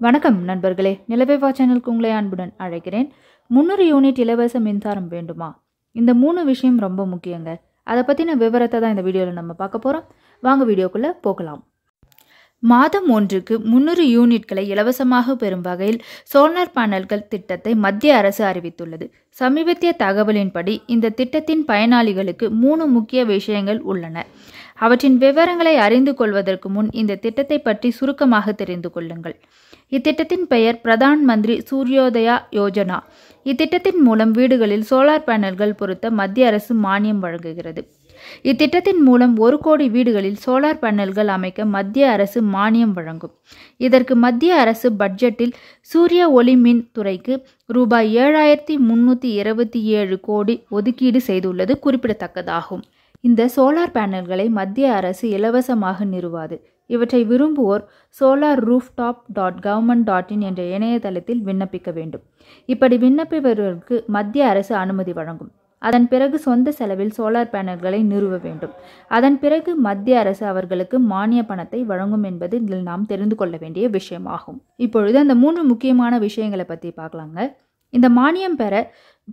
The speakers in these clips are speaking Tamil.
வணக்கம் நண்பர்களே, நிலவேவா சேனலுக்கு உங்களை அன்புடன் அழைக்கிறேன். 300 யூனிட் இலவச மின்சாரம் வேண்டுமா? இந்த 3 விஷயம் ரொம்ப முக்கியங்க. அதை பற்றின விவரத்தை தான் இந்த வீடியோவில் நம்ம பார்க்க போகிறோம். வாங்க வீடியோக்குள்ளே போகலாம். மாதம் ஒன்றுக்கு 300 யூனிட்களை இலவசமாக பெறும் வகையில் சோலார் பேனல்கள் திட்டத்தை மத்திய அரசு அறிவித்துள்ளது. சமீபத்திய தகவலின்படி இந்த திட்டத்தின் பயனாளிகளுக்கு 3 முக்கிய விஷயங்கள் உள்ளன. அவற்றின் விவரங்களை அறிந்து கொள்வதற்கு முன் இந்த திட்டத்தை பற்றி சுருக்கமாக தெரிந்து கொள்ளுங்கள். இத்திட்டத்தின் பெயர் பிரதான் மந்திரி சூரியோதயா யோஜனா. இத்திட்டத்தின் மூலம் வீடுகளில் சோலார் பேனல்கள் பொருத்த மத்திய அரசு மானியம் வழங்குகிறது. இத்திட்டத்தின் மூலம் 1 கோடி வீடுகளில் சோலார் பேனல்கள் அமைக்க மத்திய அரசு மானியம் வழங்கும். இதற்கு மத்திய அரசு பட்ஜெட்டில் சூரிய ஒளி மின் துறைக்கு ரூபாய் 7,327 கோடி ஒதுக்கீடு செய்துள்ளது குறிப்பிடத்தக்கதாகும். இந்த சோலார் பேனல்களை மத்திய அரசு இலவசமாக நிறுவாது. இவற்றை விரும்புவோர் solarrooftop.government.in என்ற இணையதளத்தில் விண்ணப்பிக்க வேண்டும். இப்படி விண்ணப்பிப்பவர்களுக்கு மத்திய அரசு அனுமதி வழங்கும். அதன் பிறகு சொந்த செலவில் சோலார் பேனல்களை நிறுவ வேண்டும். அதன் பிறகு மத்திய அரசு அவர்களுக்கு மானிய பணத்தை வழங்கும் என்பது இதில் நாம் தெரிந்து கொள்ள வேண்டிய விஷயமாகும். இப்பொழுது அந்த 3 முக்கியமான விஷயங்களை பற்றி பார்க்கலாங்க. இந்த மானியம் பெற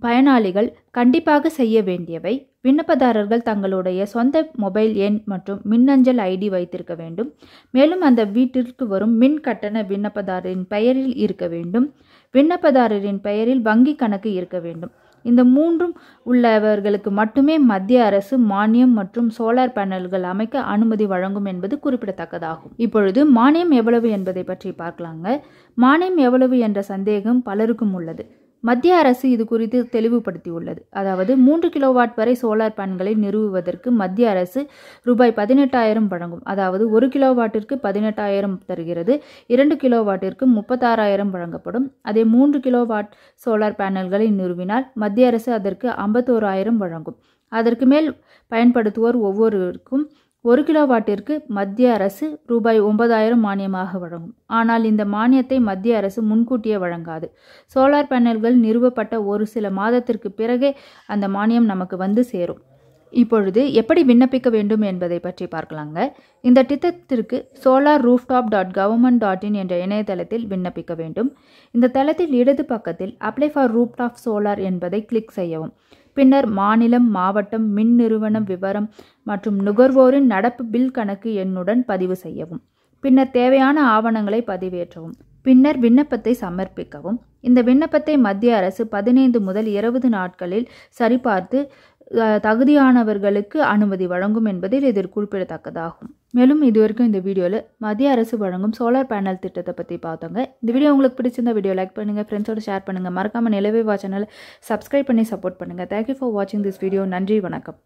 பயனாளிகள் கண்டிப்பாக செய்ய வேண்டியவை: விண்ணப்பதாரர்கள் தங்களுடைய சொந்த மொபைல் எண் மற்றும் மின்னஞ்சல் ஐடி வைத்திருக்க வேண்டும். மேலும் அந்த வீட்டிற்கு வரும் மின் கட்டண விண்ணப்பதாரரின் பெயரில் இருக்க வேண்டும். விண்ணப்பதாரரின் பெயரில் வங்கி கணக்கு இருக்க வேண்டும். இந்த 3 உள்ளவர்களுக்கு மட்டுமே மத்திய அரசு மானியம் மற்றும் சோலார் பேனல்கள் அமைக்க அனுமதி வழங்கும் என்பது குறிப்பிடத்தக்கதாகும். இப்பொழுது மானியம் எவ்வளவு என்பதை பற்றி பார்க்கலாங்க. மானியம் எவ்வளவு என்ற சந்தேகம் பலருக்கும் உள்ளது. மத்திய அரசு இது குறித்து தெளிவுபடுத்தியுள்ளது. அதாவது 3 கிலோவாட் வரை சோலார் பேனல்களை நிறுவுவதற்கு மத்திய அரசு ரூபாய் 18,000 வழங்கும். அதாவது 1 கிலோவாட்டிற்கு 18,000 தருகிறது. 2 கிலோவாட்டிற்கு 36,000 வழங்கப்படும். அதே 3 கிலோவாட் சோலார் பேனல்களை நிறுவினால் மத்திய அரசு அதற்கு 51,000 வழங்கும். அதற்கு மேல் பயன்படுத்துவோர் ஒவ்வொருவருக்கும் 1 கிலோவாட்டிற்கு மத்திய அரசு ரூபாய் 9,000 மானியமாக வழங்கும். ஆனால் இந்த மானியத்தை மத்திய அரசு முன்கூட்டியே வழங்காது. சோலார் பேனல்கள் நிறுவப்பட்ட ஒரு சில மாதத்திற்கு பிறகே அந்த மானியம் நமக்கு வந்து சேரும். இப்பொழுது எப்படி விண்ணப்பிக்க வேண்டும் என்பதை பற்றி பார்க்கலாங்க. இந்த திட்டத்திற்கு solarrooftop.government.in என்ற இணையதளத்தில் விண்ணப்பிக்க வேண்டும். இந்த தளத்தில் இடது பக்கத்தில் அப்ளை ஃபார் ரூஃப்டாப் சோலார் என்பதை கிளிக் செய்யவும். பின்னர் மாநிலம், மாவட்டம், மின் நிறுவனம் விவரம் மற்றும் நுகர்வோரின் நடப்பு பில் கணக்கு எண்ணுடன் பதிவு செய்யவும். பின்னர் தேவையான ஆவணங்களை பதிவேற்றவும். பின்னர் விண்ணப்பத்தை சமர்ப்பிக்கவும். இந்த விண்ணப்பத்தை மத்திய அரசு 15 முதல் 20 நாட்களில் சரிபார்த்து தகுதியானவர்களுக்கு அனுமதி வழங்கும் என்பதில் இது குறிப்பிடத்தக்கதாகும். மேலும் இதுவரைக்கும் இந்த வீடியோவில் மத்திய அரசு வழங்கும் சோலார் பேனல் திட்டத்தை பற்றி பார்த்தோங்க. இந்த வீடியோ உங்களுக்கு பிடிச்சிருந்த வீடியோ லைக் பண்ணுங்கள், ஃப்ரெண்ட்ஸோட ஷேர் பண்ணுங்கள். மறக்காமல் நிலவேவா சேனலை சப்ஸ்கிரைப் பண்ணி சப்போர்ட் பண்ணுங்கள். தேங்க்யூ ஃபார் வாட்சிங் திஸ் வீடியோ. நன்றி, வணக்கம்.